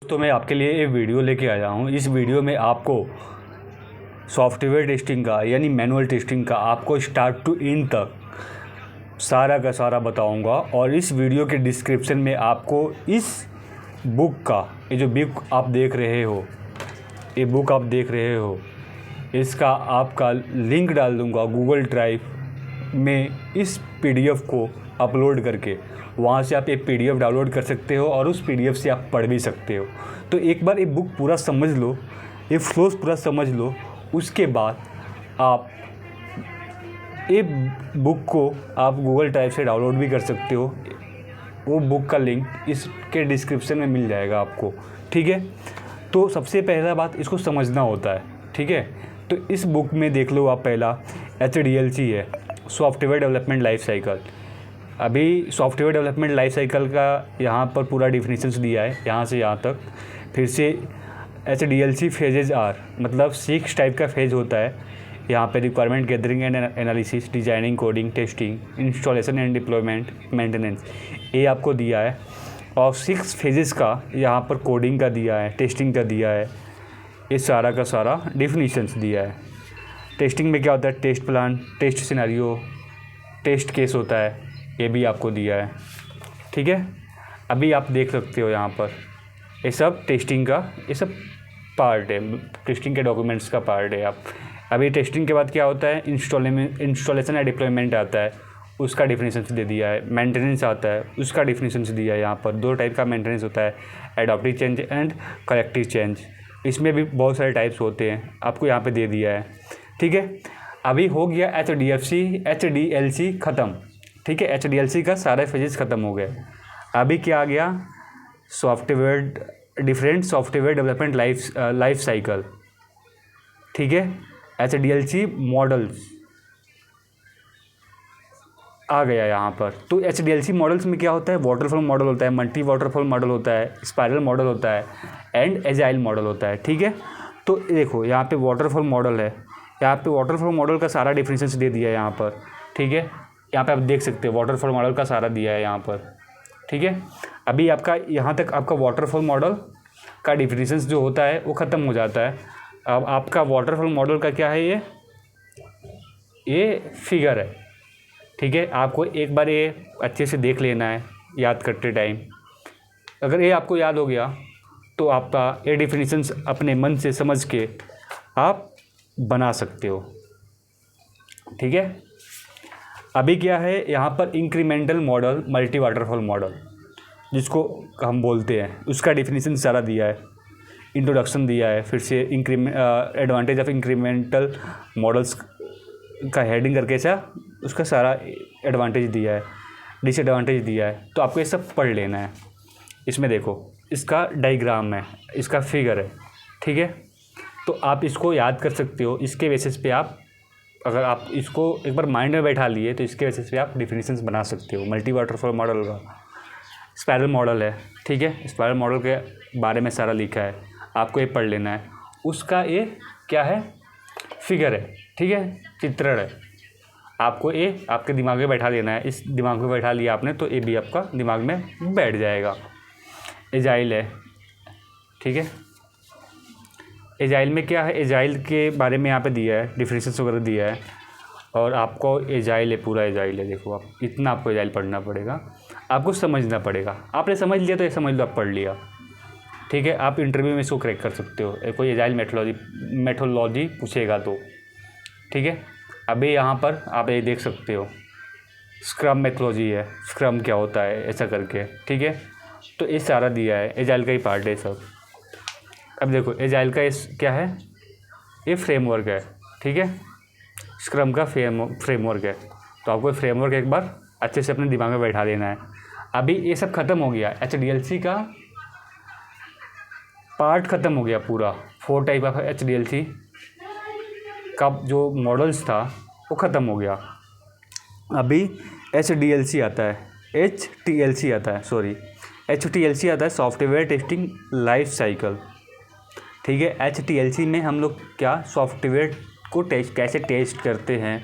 तो मैं आपके लिए एक वीडियो लेके आया हूँ। इस वीडियो में आपको सॉफ्टवेयर टेस्टिंग का यानी मैनुअल टेस्टिंग का आपको स्टार्ट टू एंड तक सारा का सारा बताऊँगा। और इस वीडियो के डिस्क्रिप्शन में आपको इस बुक का, ये जो बुक आप देख रहे हो, इसका आपका लिंक डाल दूँगा गूगल ड्राइव में। इस पीडीएफ को अपलोड करके वहाँ से आप एक पीडीएफ डाउनलोड कर सकते हो और उस पीडीएफ से आप पढ़ भी सकते हो। तो एक बार ये बुक पूरा समझ लो, ये फ्लोस पूरा समझ लो, उसके बाद आप ये बुक को आप गूगल ड्राइव से डाउनलोड भी कर सकते हो। वो बुक का लिंक इसके डिस्क्रिप्शन में मिल जाएगा आपको, ठीक है। तो सबसे पहला बात इसको समझना होता है, ठीक है। तो इस बुक में देख लो आप, पहला HDLC है, सॉफ्टवेयर डेवलपमेंट लाइफ साइकिल। अभी सॉफ्टवेयर डेवलपमेंट लाइफ साइकिल का यहाँ पर पूरा डिफिनीशंस दिया है, यहाँ से यहाँ तक। फिर से HDLC फेजेज आर, मतलब 6 टाइप का फेज होता है यहाँ पे: requirement gathering and analysis, designing, coding, testing, installation and deployment, maintenance, ये आपको दिया है। और 6 फेजेस का यहाँ पर कोडिंग का दिया है, टेस्टिंग का दिया है, ये सारा का सारा डिफिनीशंस दिया है। टेस्टिंग में क्या होता है: test plan, test scenario, test case होता है, ये भी आपको दिया है, ठीक है। अभी आप देख सकते हो यहाँ पर ये सब टेस्टिंग का, ये सब पार्ट है, टेस्टिंग के डॉक्यूमेंट्स का पार्ट है। आप अभी टेस्टिंग के बाद क्या होता है: इंस्टॉलेशन या डिप्लॉयमेंट आता है, उसका डिफिनीशंस दे दिया है। मेंटेनेंस आता है, उसका डिफिनीशंस दिया है। यहाँ पर 2 टाइप का मेंटेनेंस होता है: adaptive change and corrective change. इसमें भी बहुत सारे टाइप्स होते हैं, आपको यहाँ पे दे दिया है, ठीक है। अभी हो गया HDLC ख़त्म, ठीक है। HDLC का सारे फेजेस ख़त्म हो गए। अभी क्या आ गया: different software development life cycle, ठीक है। HDLC मॉडल्स आ गया यहाँ पर। तो HDLC मॉडल्स में क्या होता है: वाटरफॉल मॉडल होता है, मल्टी वाटरफॉल मॉडल होता है, स्पाइरल मॉडल होता है एंड एजाइल मॉडल होता है, ठीक है। तो देखो यहाँ पे वाटरफॉल मॉडल है, यहाँ पे वाटरफॉल मॉडल का सारा डिफिनीशंस दे दिया है यहाँ पर, ठीक है। यहाँ पे आप देख सकते हो वाटरफॉल मॉडल का सारा दिया है यहाँ पर, ठीक है। अभी आपका यहाँ तक आपका वाटरफॉल मॉडल का डिफिनीशंस जो होता है वो ख़त्म हो जाता है। अब आपका वाटरफॉल मॉडल का क्या है, ये फिगर है, ठीक है। आपको एक बार ये अच्छे से देख लेना है याद करते टाइम। अगर ये आपको याद हो गया तो आपका ये डिफिनीशंस अपने मन से समझ के आप बना सकते हो, ठीक है। अभी क्या है यहाँ पर: incremental model, multi waterfall model जिसको हम बोलते हैं, उसका डिफिनीशन सारा दिया है, इंट्रोडक्शन दिया है। फिर से एडवांटेज ऑफ इंक्रीमेंटल मॉडल्स का हेडिंग करके ऐसा उसका सारा एडवांटेज दिया है, डिसएडवांटेज दिया है। तो आपको ये सब पढ़ लेना है। इसमें देखो इसका डायग्राम है, इसका फिगर है, ठीक है। तो आप इसको याद कर सकते हो। इसके बेसिस पे आप, अगर आप इसको एक बार माइंड में बैठा लिए तो इसके बेसिस पे आप डिफिनीशंस बना सकते हो। मल्टी वाटरफॉल मॉडल का स्पाइरल मॉडल है, ठीक है। स्पाइरल मॉडल के बारे में सारा लिखा है, आपको ये पढ़ लेना है। उसका ये क्या है, फिगर है, ठीक है, चित्रण है। आपको ये आपके दिमाग में बैठा लेना है। इस दिमाग में बैठा लिया आपने तो ये भी आपका दिमाग में बैठ जाएगा। एजाइल है, ठीक है। एजाइल में क्या है, एजाइल के बारे में यहाँ पे दिया है, डिफिनीशंस वगैरह दिया है। और आपको एजाइल है, पूरा एजाइल है। देखो आप, इतना आपको एजाइल पढ़ना पड़ेगा, आपको समझना पड़ेगा। आपने समझ लिया तो ये समझ लो आप पढ़ लिया, ठीक है। आप इंटरव्यू में इसको क्रैक कर सकते हो, कोई एजाइल मेथोडोलॉजी पूछेगा तो, ठीक है। अभी यहाँ पर आप ये देख सकते हो स्क्रम मेथोडोलॉजी है, स्क्रम क्या होता है ऐसा करके, ठीक है। तो ये सारा दिया है, एजाइल का ही पार्ट है सब। अब देखो एजाइल का क्या है, ये फ्रेमवर्क है, ठीक है। स्क्रम का फ्रेमवर्क है। तो आपको फ्रेमवर्क एक बार अच्छे से अपने दिमाग में बैठा देना है। अभी ये सब ख़त्म हो गया, HDLC का पार्ट ख़त्म हो गया पूरा। 4 टाइप ऑफ HDLC का जो मॉडल्स था वो ख़त्म हो गया। अभी HDLC आता है, HTLC आता है, सॉफ्टवेयर टेस्टिंग लाइफ साइकिल, ठीक है। HTLC में हम लोग क्या सॉफ्टवेयर को कैसे टेस्ट करते हैं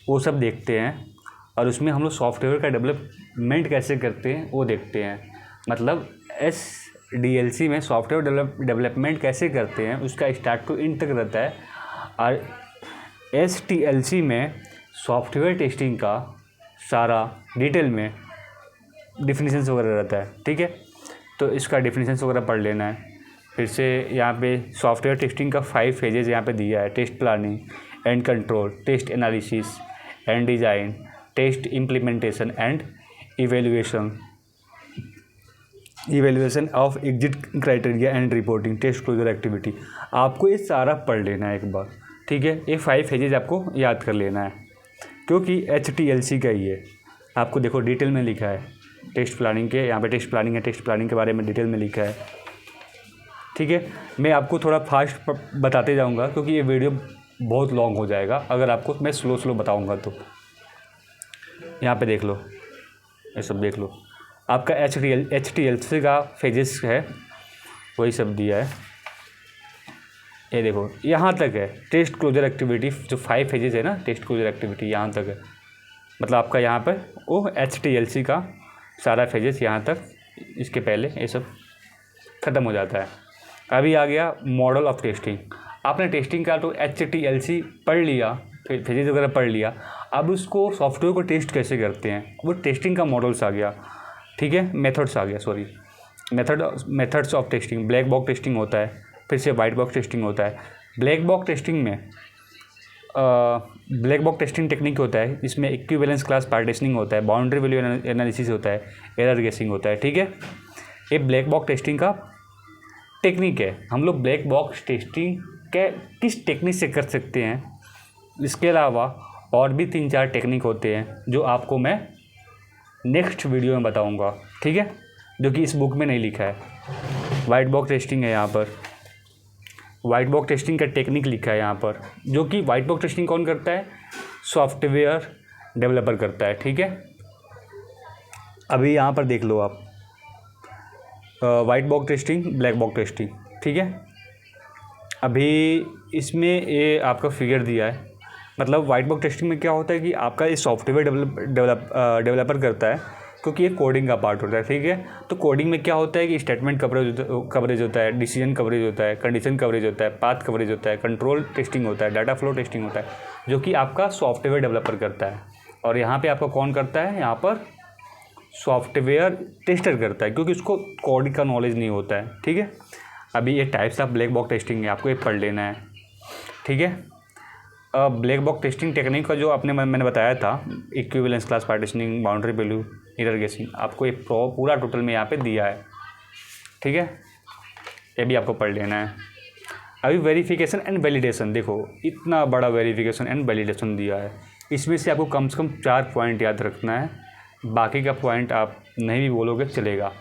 वो सब देखते हैं। और उसमें हम लोग सॉफ्टवेयर का डेवलपमेंट कैसे करते हैं वो देखते हैं। मतलब SDLC में सॉफ्टवेयर डेवलपमेंट कैसे करते हैं उसका स्टार्ट टू एंड तक रहता है, और STLC में सॉफ्टवेयर टेस्टिंग का सारा डिटेल में डिफिनीशंस वगैरह रहता है। ठीक है, तो इसका डिफिनीशंस वगैरह पढ़ लेना है। फिर से यहाँ पे सॉफ्टवेयर टेस्टिंग का 5 फेजेस यहाँ पे दिया है: test planning and control, test analysis and design, test implementation and evaluation of exit criteria and reporting, test closure activity. आपको ये सारा पढ़ लेना है एक बार। ठीक है, ये 5 फेजेज आपको याद कर लेना है, क्योंकि HTLC का ही है। आपको देखो डिटेल में लिखा है टेस्ट प्लानिंग के, यहाँ पे टेस्ट प्लानिंग है, टेस्ट प्लानिंग के बारे में डिटेल में लिखा है। ठीक है, मैं आपको थोड़ा फास्ट बताते जाऊँगा क्योंकि ये वीडियो बहुत लॉन्ग हो जाएगा अगर आपको मैं स्लो बताऊँगा तो। यहाँ पे देख लो, ये सब देख लो, आपका HTLC का फेजेस है, वही सब दिया है। ये देखो यहाँ तक है टेस्ट क्लोजर एक्टिविटी, जो 5 फेजेस है ना टेस्ट क्लोजर एक्टिविटी, यहाँ तक है। मतलब आपका यहाँ पर वो HTLC का सारा फेजेस यहाँ तक, इसके पहले ये सब ख़त्म हो जाता है। अभी आ गया मॉडल ऑफ टेस्टिंग। आपने टेस्टिंग का तो HTLC पढ़ लिया, फेजेस वगैरह पढ़ लिया, अब उसको सॉफ्टवेयर को टेस्ट कैसे करते हैं वो टेस्टिंग का मॉडल्स आ गया। ठीक है, मेथड्स आ गया, sorry methods of testing. Black box testing होता है, फिर से वाइट बॉक्स टेस्टिंग होता है। ब्लैक बॉक्स टेस्टिंग में ब्लैक बॉक्स टेस्टिंग टेक्निक होता है, इसमें इक्विवेलेंस क्लास पार्टीशनिंग होता है, बाउंड्री वैल्यू एनालिसिस होता है, एरर गेसिंग होता है। ठीक है, ये ब्लैक बॉक्स टेस्टिंग का टेक्निक है। हम लोग ब्लैक बॉक्स टेस्टिंग के किस टेक्निक से कर सकते हैं, इसके अलावा और भी 3-4 टेक्निक होते हैं जो आपको मैं नेक्स्ट वीडियो में बताऊंगा। ठीक है, जो कि इस बुक में नहीं लिखा है। वाइट बॉक्स टेस्टिंग है, यहाँ पर वाइट बॉक्स टेस्टिंग का टेक्निक लिखा है यहाँ पर, जो कि वाइट बॉक्स टेस्टिंग कौन करता है, सॉफ्टवेयर डेवलपर करता है। ठीक है, अभी यहाँ पर देख लो आप, white box testing, black box testing. ठीक है, अभी इसमें ये आपका फिगर दिया है। मतलब वाइट बॉक्स टेस्टिंग में क्या होता है कि आपका ये सॉफ्टवेयर डेवलपर करता है, क्योंकि ये कोडिंग का पार्ट होता है। ठीक है, तो कोडिंग में क्या होता है कि स्टेटमेंट कवरेज होता है, डिसीजन कवरेज होता है, कंडीशन कवरेज होता है, पाथ कवरेज होता है, कंट्रोल टेस्टिंग होता है, डाटा फ्लो टेस्टिंग होता है, जो कि आपका सॉफ्टवेयर डेवलपर करता है। और यहाँ पर आपका कौन करता है, यहाँ पर सॉफ्टवेयर टेस्टर करता है, क्योंकि उसको कोडिंग का नॉलेज नहीं होता है। ठीक है, अभी ये types of black box testing है, आपको ये पढ़ लेना है। ठीक है, ब्लैक बॉक्स टेस्टिंग टेक्निक का जो मैंने बताया था, equivalence class partitioning, boundary value, error गेसिंग, आपको ये पूरा टोटल में यहाँ पे दिया है। ठीक है, ये भी आपको पढ़ लेना है। अभी वेरिफिकेशन एंड वैलिडेशन, देखो इतना बड़ा वेरिफिकेशन एंड वैलिडेशन दिया है, इसमें से आपको कम से कम 4 पॉइंट याद रखना है, बाकी का पॉइंट आप नहीं भी बोलोगे चलेगा।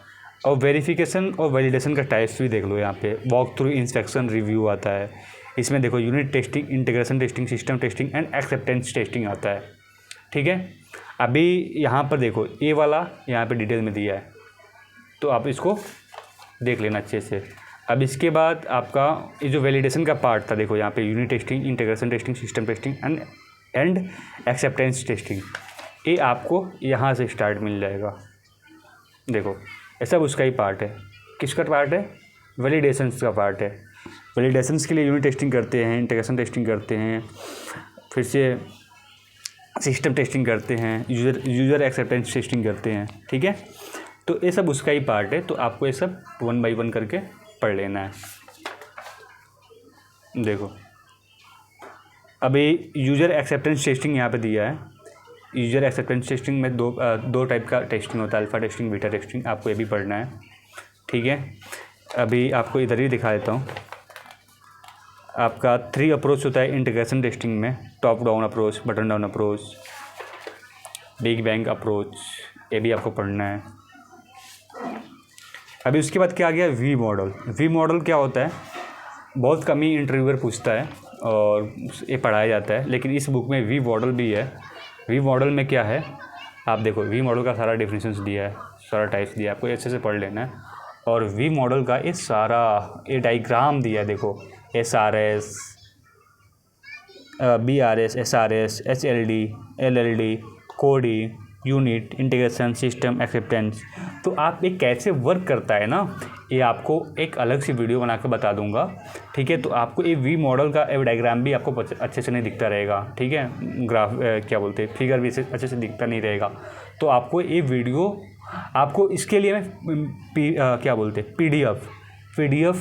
और वेरिफिकेशन और वैलिडेशन का टाइप्स भी देख लो, यहाँ पे वॉक थ्रू, इंस्पेक्शन, रिव्यू आता है। इसमें देखो unit testing, integration testing, system testing and acceptance testing आता है। ठीक है, अभी यहाँ पर देखो ये वाला यहाँ पे डिटेल में दिया है, तो आप इसको देख लेना अच्छे से। अब इसके बाद आपका ये जो वैलिडेशन का पार्ट था, देखो यहाँ पे unit testing, integration testing, system testing and acceptance testing, ये आपको यहाँ से स्टार्ट मिल जाएगा। देखो ये सब उसका ही पार्ट है। किसका पार्ट है, वैलिडेशंस का पार्ट है। वैलिडेशंस के लिए यूनिट टेस्टिंग करते हैं, इंटीग्रेशन टेस्टिंग करते हैं, फिर से सिस्टम टेस्टिंग करते हैं, यूज़र एक्सेप्टेंस टेस्टिंग करते हैं। ठीक है, तो ये सब उसका ही पार्ट है, तो आपको ये सब 1 बाय 1 करके पढ़ लेना है। देखो अभी यूज़र एक्सेप्टेंस टेस्टिंग यहाँ पे दिया है। यूज़र एक्सेप्टेंस टेस्टिंग में दो टाइप का टेस्टिंग होता है, अल्फ़ा टेस्टिंग, बीटा टेस्टिंग, आपको ये भी पढ़ना है। ठीक है, अभी आपको इधर ही दिखा देता हूँ। आपका 3 अप्रोच होता है इंटीग्रेशन टेस्टिंग में, top down approach, button down approach, big bang approach, ये भी आपको पढ़ना है। अभी उसके बाद क्या आ गया, वी मॉडल। वी मॉडल क्या होता है, बहुत कम ही इंटरव्यूअर पूछता है और ये पढ़ाया जाता है, लेकिन इस बुक में वी मॉडल भी है। वी मॉडल में क्या है, आप देखो वी मॉडल का सारा डिफिनेशंस दिया है, सारा टाइप्स दिया है, आपको अच्छे से पढ़ लेना है। और वी मॉडल का ये सारा ये डायग्राम दिया है, देखो SRS, BRS, SRS, HLD, LLD, CODI, unit, integration, system, acceptance. तो आप ये कैसे वर्क करता है ना, ये आपको एक अलग सी वीडियो बना के बता दूंगा, ठीक है। तो आपको ये वी मॉडल का डायग्राम भी आपको अच्छे से नहीं दिखता रहेगा, ठीक है। ग्राफ क्या बोलते हैं, फिगर भी अच्छे से दिखता नहीं रहेगा। तो आपको ये वीडियो, आपको इसके लिए मैं क्या बोलते हैं PDF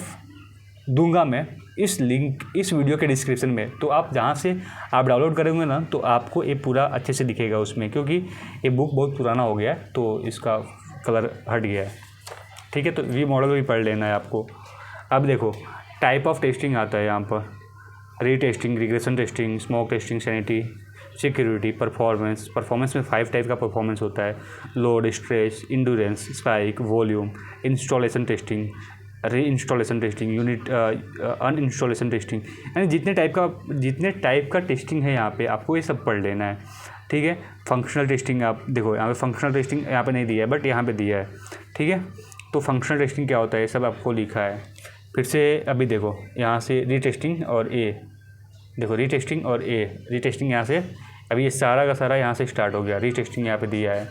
दूंगा मैं इस वीडियो के डिस्क्रिप्शन में। तो आप जहाँ से आप डाउनलोड करेंगे ना, तो आपको ये पूरा अच्छे से दिखेगा उसमें, क्योंकि ये बुक बहुत पुराना हो गया है तो इसका कलर हट गया है, ठीक है। तो वी मॉडल भी पढ़ लेना है आपको। अब देखो टाइप ऑफ टेस्टिंग आता है यहाँ पर, retesting, regression testing, smoke testing, sanity, security, performance में 5 टाइप का परफॉर्मेंस होता है। Load, stress, endurance, spike, volume, installation testing, reinstallation testing, unit uninstallation testing, यानी जितने टाइप का टेस्टिंग है यहाँ पे आपको ये सब पढ़ लेना है, ठीक है। फंक्शनल टेस्टिंग, आप देखो यहाँ पे फंक्शनल टेस्टिंग यहाँ पे नहीं दिया है, बट यहाँ पे दिया है, ठीक है। तो फंक्शनल टेस्टिंग क्या होता है ये सब आपको लिखा है। फिर से अभी देखो यहाँ से रीटेस्टिंग और देखो रीटेस्टिंग यहाँ से, अभी ये सारा का सारा यहाँ से स्टार्ट हो गया। रीटेस्टिंग यहाँ पे दिया है,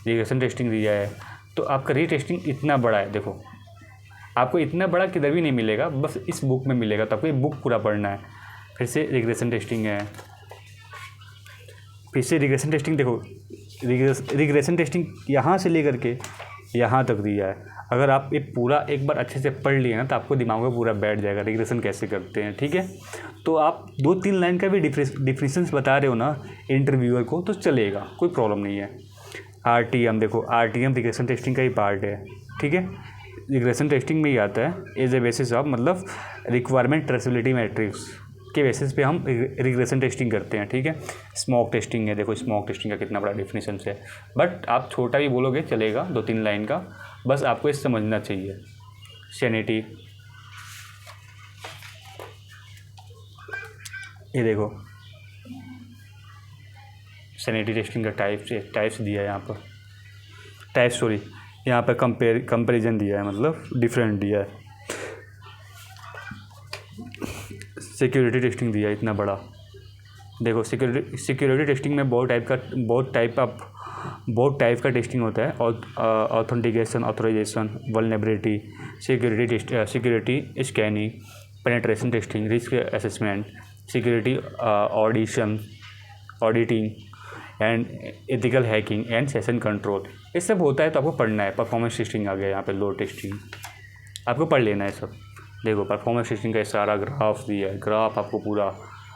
रिग्रेशन टेस्टिंग दिया है। तो आपका रीटेस्टिंग इतना बड़ा है, देखो आपको इतना बड़ा किधर भी नहीं मिलेगा, बस इस बुक में मिलेगा। तो आपको ये बुक पूरा पढ़ना है। फिर से रिग्रेशन टेस्टिंग है, फिर से रिग्रेशन टेस्टिंग, देखो रिग्रेशन टेस्टिंग यहाँ से लेकर के यहाँ तक दिया है। अगर आप ये पूरा एक बार अच्छे से पढ़ लिए ना, तो आपको दिमाग में पूरा बैठ जाएगा रिग्रेशन कैसे करते हैं, ठीक है। तो आप 2-3 लाइन का भी डिफिनेशंस बता रहे हो ना इंटरव्यूअर को, तो चलेगा, कोई प्रॉब्लम नहीं है। RTM, देखो RTM रिग्रेशन टेस्टिंग का ही पार्ट है, ठीक है। रिग्रेशन टेस्टिंग में ही आता है एज ए बेसिस ऑफ, मतलब रिक्वायरमेंट ट्रेसेबिलिटी मैट्रिक्स के बेसिस पे हम रिग्रेशन टेस्टिंग करते हैं, ठीक है। स्मोक टेस्टिंग है, देखो स्मोक टेस्टिंग का कितना बड़ा डिफिनेशन है, बट आप छोटा भी बोलोगे चलेगा, 2-3 लाइन का, बस आपको ये समझना चाहिए। सैनिटी, ये देखो सैनिटी टेस्टिंग का टाइप्स दिया है यहाँ पर, यहाँ पर कंपेरिजन दिया है, मतलब डिफरेंट दिया है। सिक्योरिटी टेस्टिंग दिया है इतना बड़ा, देखो सिक्योरिटी टेस्टिंग में बहुत टाइप का टेस्टिंग होता है। Authentication, authorisation, vulnerability, security scanning, penetration testing, risk assessment, security auditing and ethical hacking and session control, ये सब होता है। तो आपको पढ़ना है। परफॉर्मेंस टेस्टिंग आ गया यहाँ पे, लोड टेस्टिंग, आपको पढ़ लेना है सब। देखो परफॉर्मेंस टेस्टिंग का सारा ग्राफ दिया है, ग्राफ आपको पूरा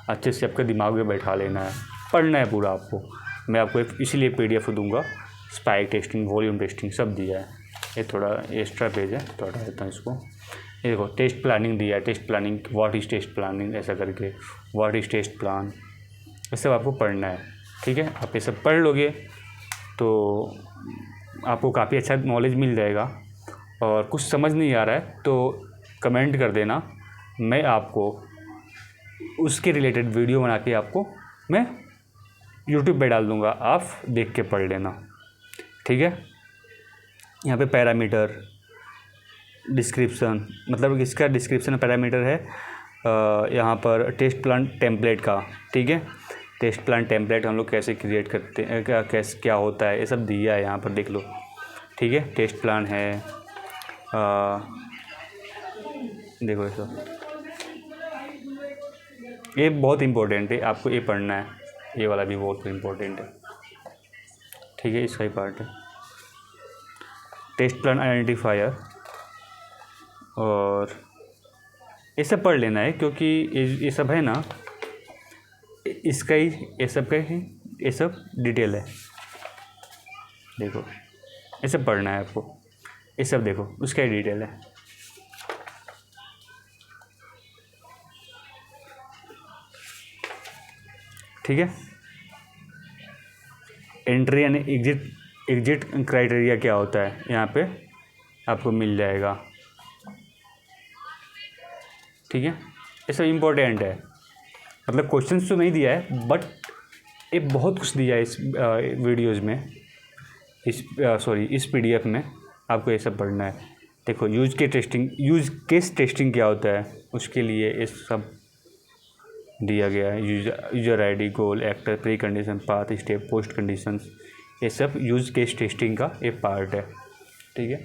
अच्छे से आपके दिमाग में बैठा लेना है, पढ़ना है पूरा आपको। मैं आपको इसीलिए PDF दूंगा। स्पाइक टेस्टिंग, वॉल्यूम टेस्टिंग सब दिया है। ये थोड़ा एक्स्ट्रा पेज है तो हटा देता हूँ इसको। ये देखो टेस्ट प्लानिंग दिया है, test planning, what is test planning, ऐसा करके व्हाट इज़ टेस्ट प्लान, ये सब आपको पढ़ना है, ठीक है। आप ये सब पढ़ लोगे तो आपको काफ़ी अच्छा नॉलेज मिल जाएगा। और कुछ समझ नहीं आ रहा है तो कमेंट कर देना, मैं आपको उसके रिलेटेड वीडियो बना के आपको मैं यूट्यूब पे डाल दूँगा, आप देख के पढ़ लेना, ठीक है। यहाँ पे पैरामीटर डिस्क्रिप्शन, मतलब इसका डिस्क्रिप्शन पैरामीटर है यहाँ पर टेस्ट प्लान टेम्पलेट का, ठीक है। टेस्ट प्लान टेम्पलेट हम लोग कैसे क्रिएट करते हैं, क्या होता है, ये सब दिया है यहाँ पर, देख लो, ठीक है। टेस्ट प्लान है, देखो ये सब, ये बहुत इम्पोर्टेंट है, आपको ये पढ़ना है। ये वाला भी बहुत इम्पोर्टेंट है, ठीक है, इसका ही पार्ट है। टेस्ट प्लान आइडेंटिफायर, और ये सब पढ़ लेना है, क्योंकि ये सब है ना, इसका ही ये सब डिटेल है। देखो ये सब पढ़ना है आपको, ये सब देखो उसका ही डिटेल है, ठीक है। एंट्री यानी एग्जिट क्राइटेरिया क्या होता है यहाँ पे आपको मिल जाएगा, ठीक है। ये सब इम्पोर्टेंट है, मतलब क्वेश्चंस तो नहीं दिया है, बट ये बहुत कुछ दिया है इस वीडियोज़ में, इस PDF में आपको ये सब पढ़ना है। देखो यूज केस टेस्टिंग क्या होता है, उसके लिए ये सब दिया गया है। User ID, goal, actor, precondition, path, step, postconditions, ये सब यूज़ केस टेस्टिंग का एक पार्ट है, ठीक है,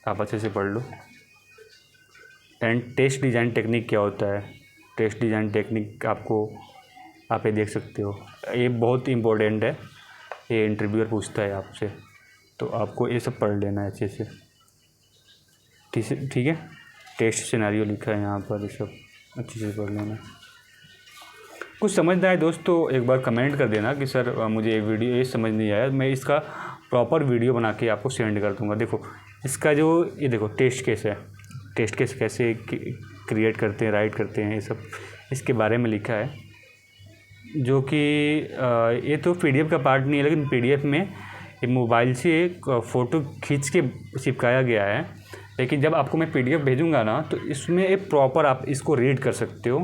आप अच्छे से पढ़ लो। एंड टेस्ट डिज़ाइन टेक्निक क्या होता है, टेस्ट डिज़ाइन टेक्निक आपको आप ये देख सकते हो, ये बहुत इम्पोर्टेंट है, ये इंटरव्यूअर पूछता है आपसे, तो आपको ये सब पढ़ लेना है अच्छे से, ठीक है। टेस्ट सिनेरियो लिखा है यहाँ पर, ये सब अच्छे से पढ़ लेना। कुछ समझ ना आए दोस्त तो एक बार कमेंट कर देना कि सर मुझे ये वीडियो ये समझ नहीं आया, मैं इसका प्रॉपर वीडियो बना के आपको सेंड कर दूँगा। देखो इसका जो ये देखो टेस्ट केस है, टेस्ट केस कैसे क्रिएट करते हैं, राइट करते हैं, ये सब इसके बारे में लिखा है, जो कि ये तो PDF का पार्ट नहीं है, लेकिन PDF में ये मोबाइल से एक फ़ोटो खींच के चिपकाया गया है। लेकिन जब आपको मैं PDF भेजूँगा ना, तो इसमें एक प्रॉपर आप इसको रीड कर सकते हो,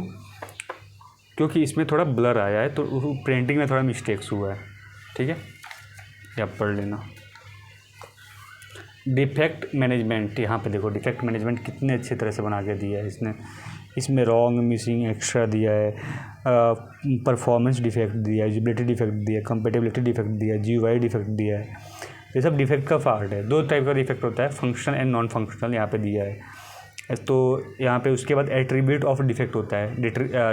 क्योंकि इसमें थोड़ा ब्लर आया है, तो प्रिंटिंग में थोड़ा मिस्टेक्स हुआ है, ठीक है, ये आप पढ़ लेना। डिफेक्ट मैनेजमेंट, यहाँ पे देखो डिफेक्ट मैनेजमेंट कितने अच्छे तरह से बना के दिया है इसने, इसमें रॉन्ग मिसिंग एक्स्ट्रा दिया है, परफॉर्मेंस डिफेक्ट दिया है, यूजिबिलिटी डिफेक्ट दिया है, कंपेटेबिलिटी डिफेक्ट दिया है, GUI डिफेक्ट दिया है, ये सब डिफेक्ट का पार्ट है। 2 टाइप का डिफेक्ट होता है, फंक्शनल एंड नॉन फंक्शनल, यहाँ पे दिया है। तो यहाँ पे उसके बाद एट्रीब्यूट ऑफ डिफेक्ट होता है,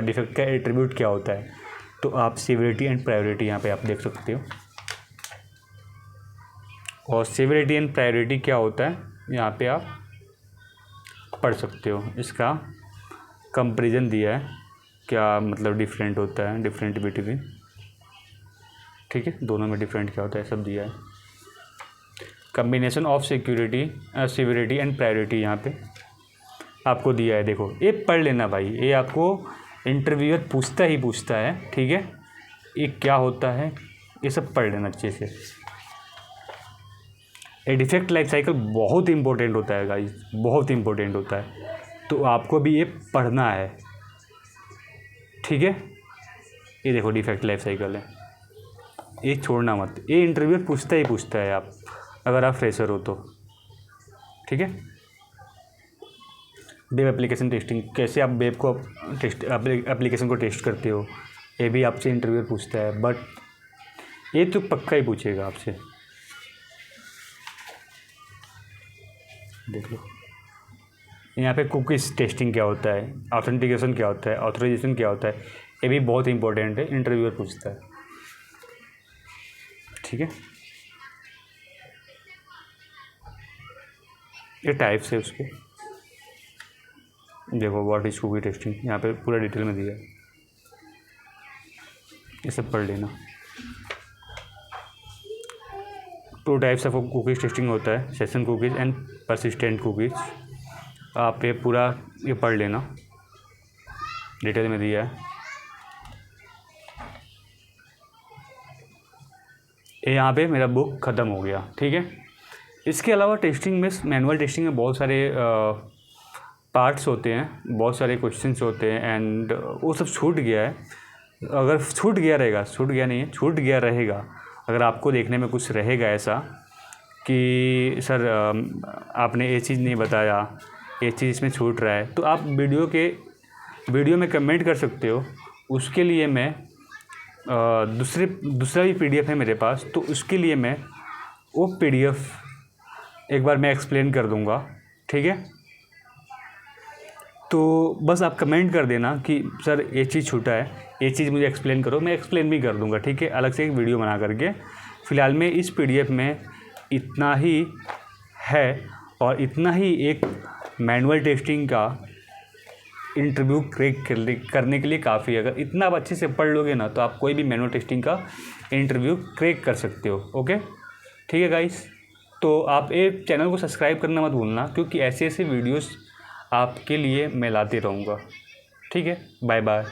डिफेक्ट का एट्रीब्यूट क्या होता है, तो आप सिवियरिटी एंड प्रायोरिटी यहाँ पे आप देख सकते हो। और सिवियरिटी एंड प्रायोरिटी क्या होता है यहाँ पे आप पढ़ सकते हो, इसका कंपैरिजन दिया है, क्या मतलब डिफरेंट होता है, डिफरेंट बिटवीन, ठीक है, दोनों में डिफरेंट क्या होता है सब दिया है। Combination of severity and priority यहाँ पे आपको दिया है, देखो ये पढ़ लेना भाई, ये आपको इंटरव्यूअर पूछता ही पूछता है, ठीक है, ये क्या होता है ये सब पढ़ लेना अच्छे से। ये डिफेक्ट लाइफ साइकिल बहुत इंपॉर्टेंट होता है गाइस, बहुत इंपॉर्टेंट होता है, तो आपको भी ये पढ़ना है, ठीक है। ये देखो डिफेक्ट लाइफ साइकिल है, ये छोड़ना मत, ये इंटरव्यू पूछता ही पूछता है, आप अगर आप फ्रेशर हो तो, ठीक है। वेब एप्लीकेशन टेस्टिंग, कैसे आप वेब को एप्लीकेशन को टेस्ट करते हो, ये भी आपसे इंटरव्यू पूछता है, बट ये तो पक्का ही पूछेगा आपसे, देख लो। यहाँ पे कुकीज़ टेस्टिंग क्या होता है, ऑथेंटिकेशन क्या होता है, ऑथराइजेशन क्या होता है, ये भी बहुत इंपॉर्टेंट है, इंटरव्यूअर पूछता है, ठीक है। ये टाइप्स है उसके, देखो व्हाट इज कुकी टेस्टिंग, यहाँ पे पूरा डिटेल में दिया है, ये सब पढ़ लेना। 2 टाइप्स ऑफ कुकीज़ टेस्टिंग होता है, session cookies and persistent cookies, आप ये पूरा ये पढ़ लेना, डिटेल में दिया है। ये यहाँ पे मेरा बुक ख़त्म हो गया, ठीक है। इसके अलावा टेस्टिंग में, मैनुअल टेस्टिंग में बहुत सारे पार्ट्स होते हैं, बहुत सारे क्वेश्चंस होते हैं, एंड वो सब छूट गया है। अगर छूट गया रहेगा, छूट गया नहीं है, छूट गया रहेगा, अगर आपको देखने में कुछ रहेगा ऐसा कि सर आपने ये चीज़ नहीं बताया, ये चीज़ इसमें छूट रहा है, तो आप वीडियो में कमेंट कर सकते हो। उसके लिए मैं दूसरा भी PDF है मेरे पास, तो उसके लिए मैं वो PDF एक बार मैं एक्सप्लेन कर दूंगा, ठीक है। तो बस आप कमेंट कर देना कि सर ये चीज़ छूटा है, ये चीज़ मुझे एक्सप्लेन करो, मैं एक्सप्लेन भी कर दूंगा, ठीक है, अलग से एक वीडियो बना करके। फ़िलहाल में इस PDF में इतना ही है, और इतना ही एक मैनुअल टेस्टिंग का इंटरव्यू क्रैक करने के लिए काफ़ी है। अगर इतना आप अच्छे से पढ़ लोगे ना, तो आप कोई भी मैनुअल टेस्टिंग का इंटरव्यू क्रैक कर सकते हो, ओके, ठीक है गाइस। तो आप एक चैनल को सब्सक्राइब करना मत भूलना, क्योंकि ऐसे ऐसे वीडियोस आपके लिए मैं लाते रहूँगा, ठीक है। Bye bye.